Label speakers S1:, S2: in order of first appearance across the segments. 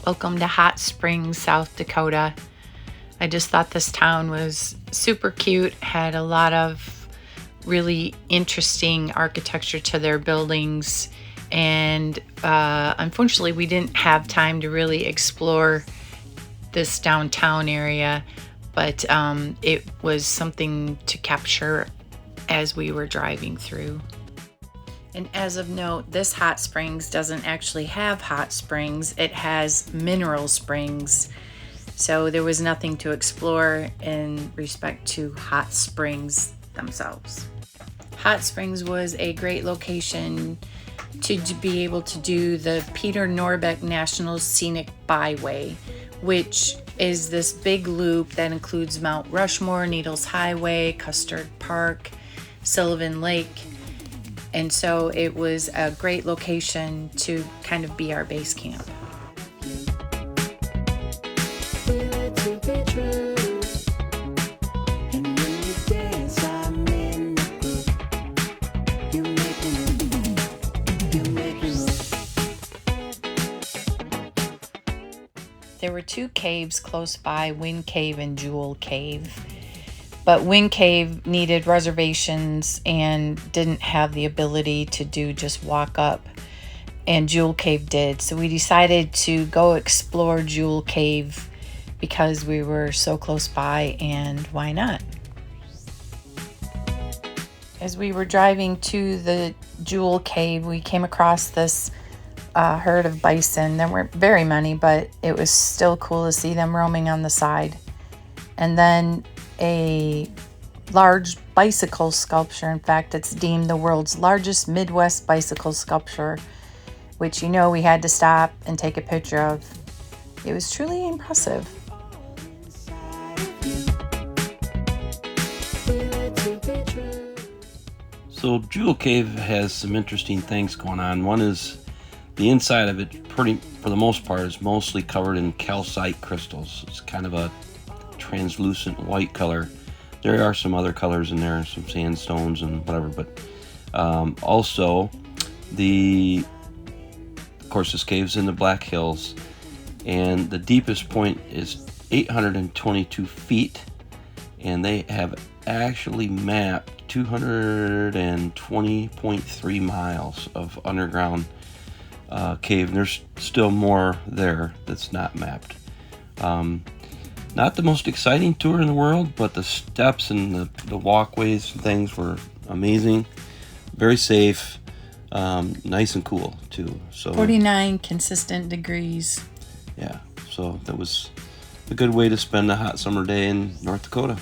S1: Welcome to Hot Springs, South Dakota. I just thought this town was super cute, had a lot of really interesting architecture to their buildings, and unfortunately we didn't have time to really explore this downtown area, but it was something to capture as we were driving through. And as of note, this hot springs doesn't actually have hot springs, it has mineral springs. So there was nothing to explore in respect to hot springs themselves. Hot Springs was a great location to be able to do the Peter Norbeck National Scenic Byway, which is this big loop that includes Mount Rushmore, Needles Highway, Custer Park, Sylvan Lake. And so it was a great location to kind of be our base camp. There were two caves close by, Wind Cave and Jewel Cave. But Wind Cave needed reservations and didn't have the ability to do just walk up, and Jewel Cave did. So we decided to go explore Jewel Cave because we were so close by, and why not? As we were driving to the Jewel Cave, we came across this herd of bison. There weren't very many, but it was still cool to see them roaming on the side. And then a large bicycle sculpture. In fact, it's deemed the world's largest Midwest bicycle sculpture, which we had to stop and take a picture of. It was truly impressive.
S2: So Jewel Cave has some interesting things going on. One is the inside of it, for the most part, is mostly covered in calcite crystals. It's kind of a translucent white color. There are some other colors in there, some sandstones and whatever, but also of course this cave's in the Black Hills, and the deepest point is 822 feet, and they have actually mapped 220.3 miles of underground cave, and there's still more there that's not mapped. Not the most exciting tour in the world, but the steps and the walkways and things were amazing. Very safe, nice and cool too. So
S1: 49 consistent degrees.
S2: Yeah, so that was a good way to spend a hot summer day in North Dakota.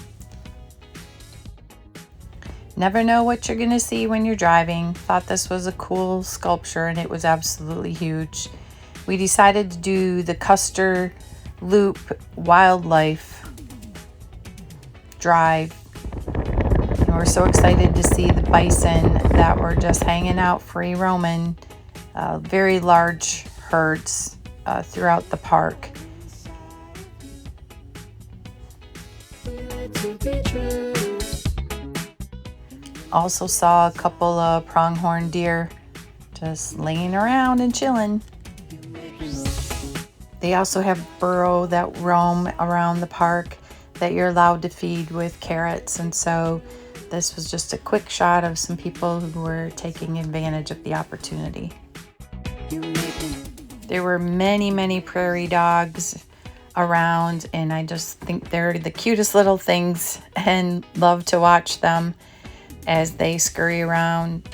S1: Never know what you're gonna see when you're driving. Thought this was a cool sculpture, and it was absolutely huge. We decided to do the Custer Loop Wildlife Drive, and we're so excited to see the bison that were just hanging out free roaming, very large herds throughout the park. Also saw a couple of pronghorn deer just laying around and chilling. They also have burro that roam around the park that you're allowed to feed with carrots, and so this was just a quick shot of some people who were taking advantage of the opportunity. There were many prairie dogs around, and I just think they're the cutest little things and love to watch them as they scurry around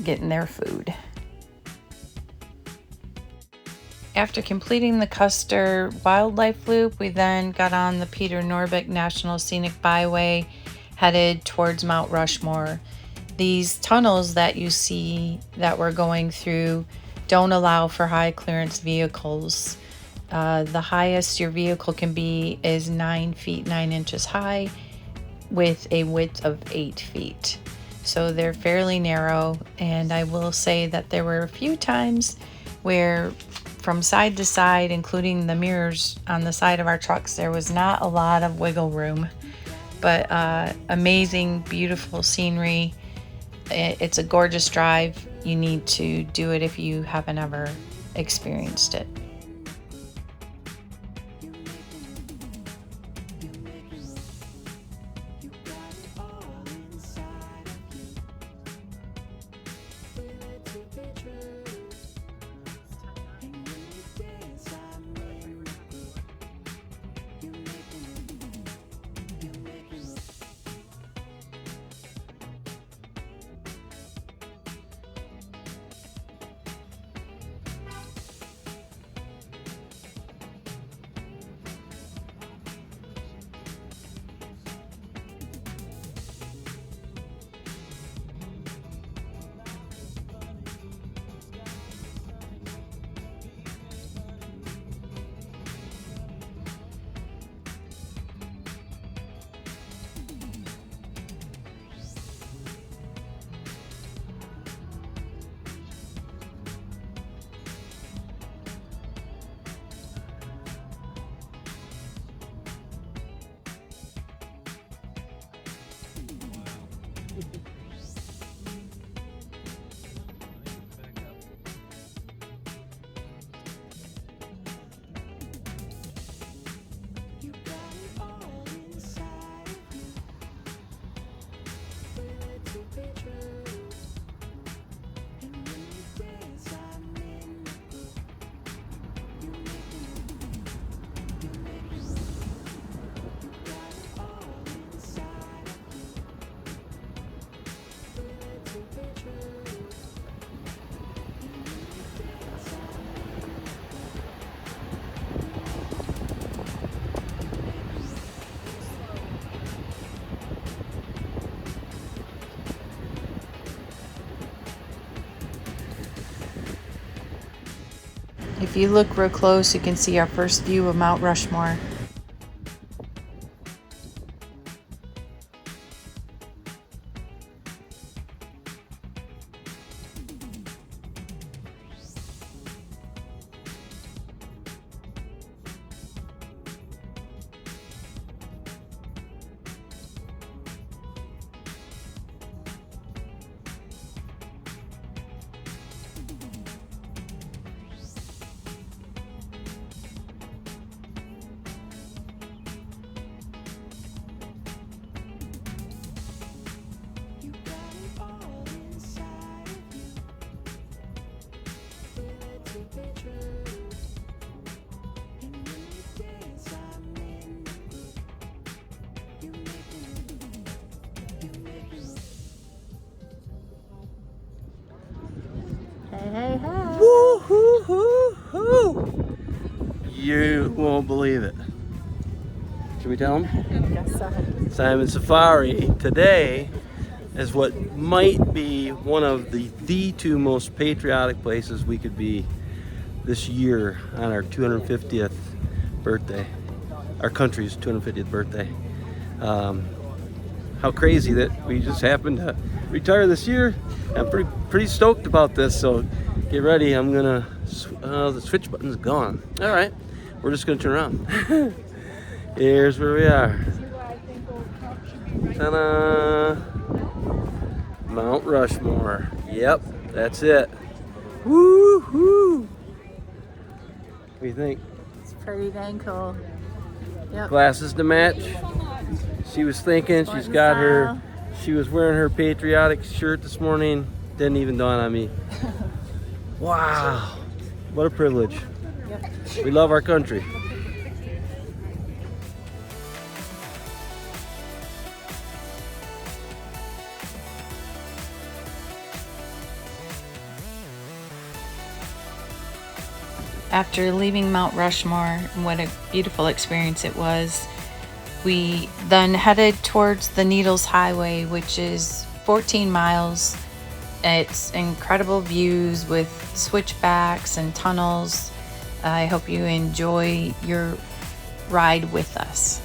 S1: getting their food. After completing the Custer Wildlife Loop, we then got on the Peter Norbeck National Scenic Byway, headed towards Mount Rushmore. These tunnels that you see that we're going through don't allow for high clearance vehicles. The highest your vehicle can be is 9 feet 9 inches high with a width of 8 feet. So they're fairly narrow, and I will say that there were a few times where from side to side, including the mirrors on the side of our trucks, there was not a lot of wiggle room, but amazing, beautiful scenery. It's a gorgeous drive. You need to do it if you haven't ever experienced it. If you look real close, you can see our first view of Mount Rushmore.
S3: Hey, hey.
S4: Woo hoo hoo hoo! You won't believe it. Should we tell them?
S3: Yes, sir.
S4: Simon Safari today is what might be one of the two most patriotic places we could be this year on our 250th birthday. Our country's 250th birthday. How crazy that we just happened to retire this year. I'm pretty stoked about this, so get ready. I'm gonna, the switch button's gone. All right, we're just gonna turn around. Here's where we are. Ta-da! Mount Rushmore. Yep, that's it. Woo-hoo! What do you think?
S3: It's pretty dang cool. Yep.
S4: Glasses to match. She was thinking, she's got her, she was wearing her patriotic shirt this morning. Didn't even dawn on me. Wow, what a privilege.
S3: Yep.
S4: We love our country.
S1: After leaving Mount Rushmore, what a beautiful experience it was, we then headed towards the Needles Highway, which is 14 miles. It's incredible views with switchbacks and tunnels. I hope you enjoy your ride with us.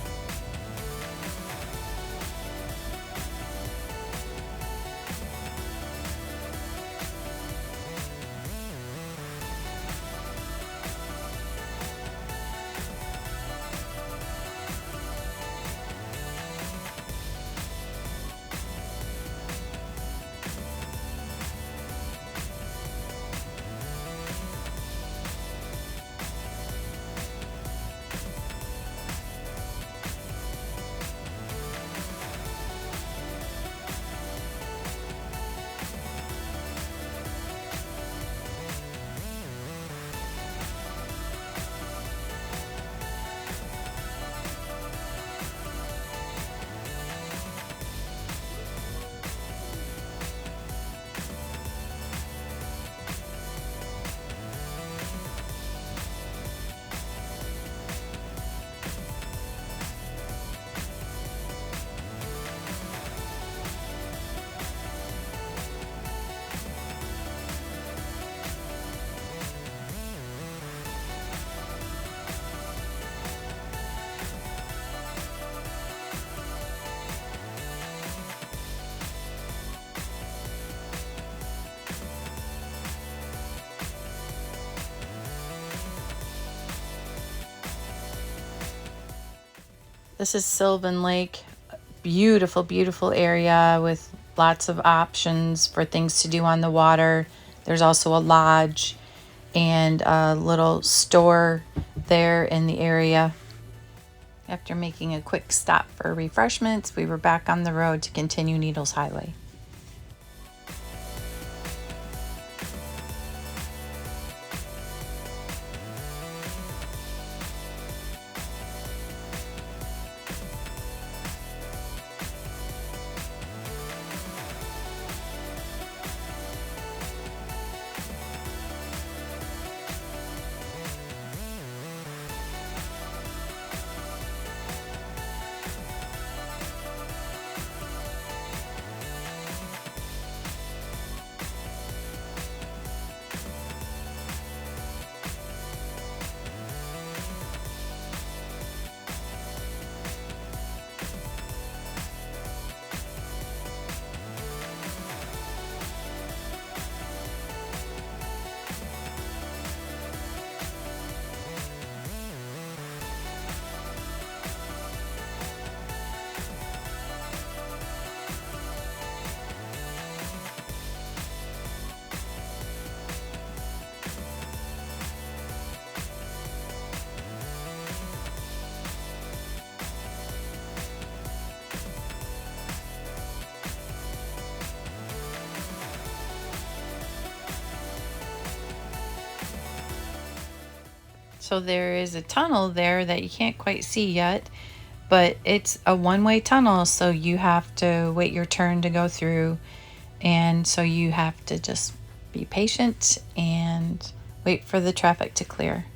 S1: This is Sylvan Lake. Beautiful, beautiful area with lots of options for things to do on the water. There's also a lodge and a little store there in the area. After making a quick stop for refreshments, we were back on the road to continue Needles Highway. So there is a tunnel there that you can't quite see yet, but it's a one-way tunnel, so you have to wait your turn to go through. And so you have to just be patient and wait for the traffic to clear.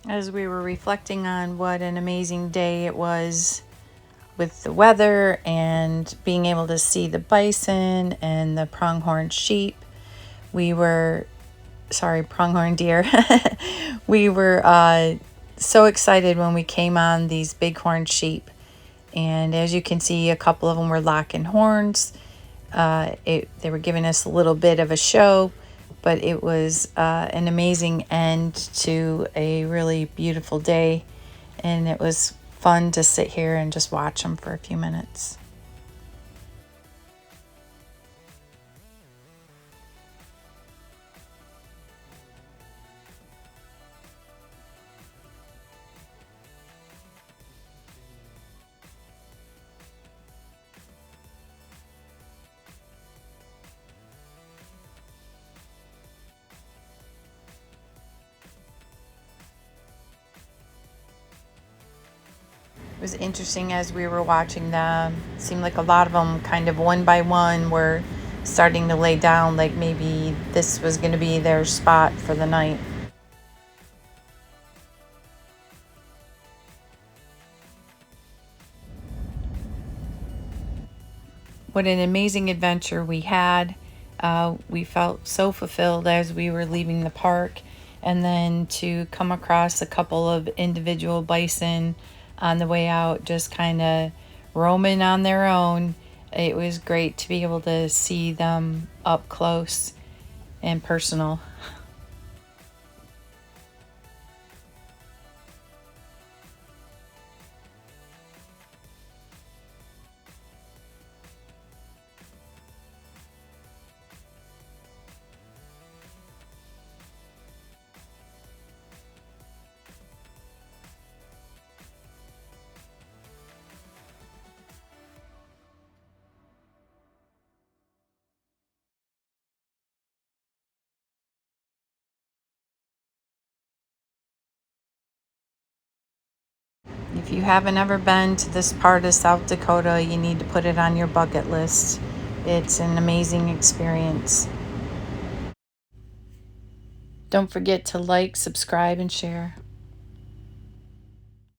S1: As we were reflecting on what an amazing day it was with the weather and being able to see the bison and the pronghorn sheep, pronghorn deer. We were so excited when we came on these bighorn sheep. And as you can see, a couple of them were locking horns. They were giving us a little bit of a show, but it was an amazing end to a really beautiful day. And it was fun to sit here and just watch them for a few minutes. It was interesting as we were watching them. It seemed like a lot of them kind of one by one were starting to lay down, like maybe this was going to be their spot for the night. What an amazing adventure we had. We felt so fulfilled as we were leaving the park, and then to come across a couple of individual bison on the way out, just kind of roaming on their own. It was great to be able to see them up close and personal. If you haven't ever been to this part of South Dakota, you need to put it on your bucket list. It's an amazing experience. Don't forget to like, subscribe, and share.